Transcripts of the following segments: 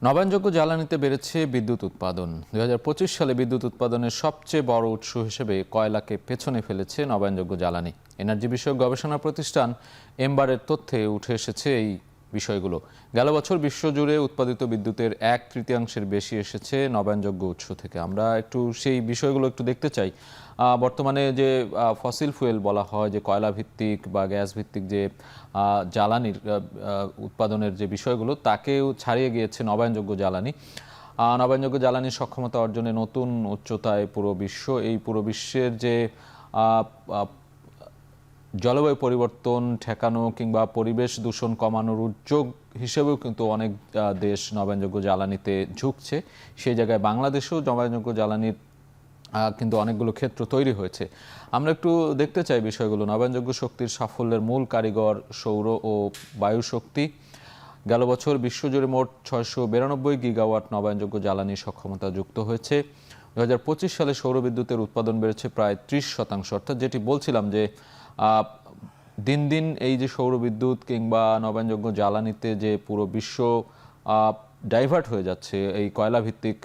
নবায়নযোগ্য জ্বালানিতে বেড়েছে বিদ্যুৎ উৎপাদন। ২০২৫ সালে বিদ্যুৎ উৎপাদনের সবচেয়ে বড় উৎস হিসেবে কয়লাকে পেছনে ফেলেছে নবায়নযোগ্য জ্বালানি। এনার্জি বিষয়ক গবেষণা প্রতিষ্ঠান এমবারের তথ্যে উঠে এসেছে এই বিষয়গুলো। গেল বছর বিশ্বজুড়ে উৎপাদিত বিদ্যুতের 1/3 বেশি এসেছে নবায়নযোগ্য উৎস থেকে। আমরা একটু সেই বিষয়গুলো একটু দেখতে চাই। বর্তমানে যে ফসিল ফুয়েল বলা হয়, যে কয়লা ভিত্তিক বা গ্যাস ভিত্তিক যে জ্বালানির উৎপাদনের যে বিষয়গুলো, তাকেও ছাড়িয়ে গিয়েছে নবায়নযোগ্য জ্বালানি। নবায়নযোগ্য জ্বালানির সক্ষমতা অর্জনে নতুন উচ্চতায় পুরো বিশ্ব। এই পুরো বিশ্বের যে জলবায়ু পরিবর্তন ঠেকানো কিংবা পরিবেশ দূষণ কমানোর উদ্যোগ হিসেবেও কিন্তু অনেক দেশ নবায়নযোগ্য জ্বালানিতে ঝুঁকছে। সেই জায়গায় বাংলাদেশেও নবায়নযোগ্য জ্বালানির কিন্তু অনেকগুলো ক্ষেত্র তৈরি হয়েছে। আমরা একটু দেখতে চাই বিষয়গুলো। নবায়নযোগ্য শক্তির সাফল্যের মূল কারিগর সৌর ও বায়ু শক্তি। গেল বছর বিশ্বজুড়ে মোট 692 গিগাওয়াট নবায়নযোগ্য জ্বালানি সক্ষমতা যুক্ত হয়েছে। 2025 সালে সৌর বিদ্যুতের উৎপাদন বেড়েছে প্রায় 30%। অর্থাৎ যেটি বলছিলাম যে দিন দিন এই যে সৌর বিদ্যুৎ কিংবা নবায়নযোগ্য জ্বালানিতে যে পুরো বিশ্ব ডাইভার্ট হয়ে যাচ্ছে এই কয়লা ভিত্তিক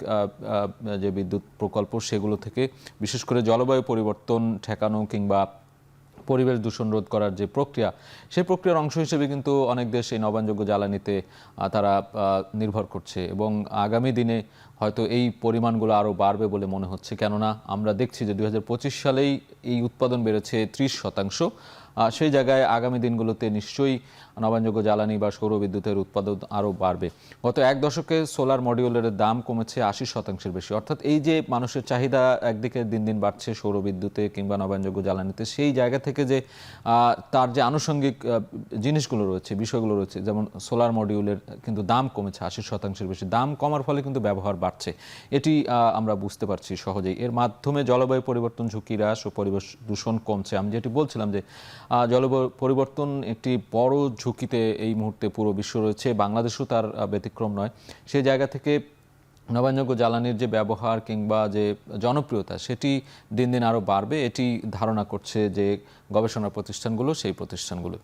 যে বিদ্যুৎ প্রকল্প, সেগুলো থেকে, বিশেষ করে জলবায়ু পরিবর্তন ঠেকানো কিংবা পরিবেশ দূষণ রোধ করার যে প্রক্রিয়া, সেই প্রক্রিয়ার অংশ হিসেবে কিন্তু অনেক দেশ এই নবায়নযোগ্য জ্বালানিতে তারা নির্ভর করছে এবং আগামী দিনে হয়তো এই পরিমাণগুলো আরও বাড়বে বলে মনে হচ্ছে। কেননা আমরা দেখছি যে 2025 সালেই এই উৎপাদন বেড়েছে 30%। সেই জায়গায় আগামী দিনগুলোতে নিশ্চয়ই নবায়নযোগ্য জ্বালানি বা সৌর বিদ্যুতের উৎপাদন আরও বাড়বে। গত এক দশকে সোলার মডিউলের দাম কমেছে 80%-এর বেশি। অর্থাৎ এই যে মানুষের চাহিদা একদিকে দিন দিন বাড়ছে সৌর বিদ্যুতে কিংবা নবায়নযোগ্য জ্বালানিতে, সেই জায়গা থেকে যে তার যে আনুষঙ্গিক জিনিসগুলো রয়েছে, বিষয়গুলো রয়েছে, যেমন সোলার মডিউলের কিন্তু দাম কমেছে 80%-এর বেশি। দাম কমার ফলে কিন্তু ব্যবহার বাড়ছে, এটি আমরা বুঝতে পারছি সহজেই। এর মাধ্যমে জলবায়ু পরিবর্তন ঝুঁকি হ্রাস ও পরিবেশ দূষণ কমছে। আমি যেটি বলছিলাম যে জলবায়ু পরিবর্তন একটি বড় ঝুঁকিতে এই মুহূর্তে পুরো বিশ্ব রয়েছে, বাংলাদেশও তার ব্যতিক্রম নয়। সেই জায়গা থেকে নবায়নযোগ্য জ্বালানির যে ব্যবহার কিংবা যে জনপ্রিয়তা, সেটি দিন দিন আরও বাড়বে, এটি ধারণা করছে যে গবেষণা প্রতিষ্ঠানগুলো, সেই প্রতিষ্ঠানগুলো।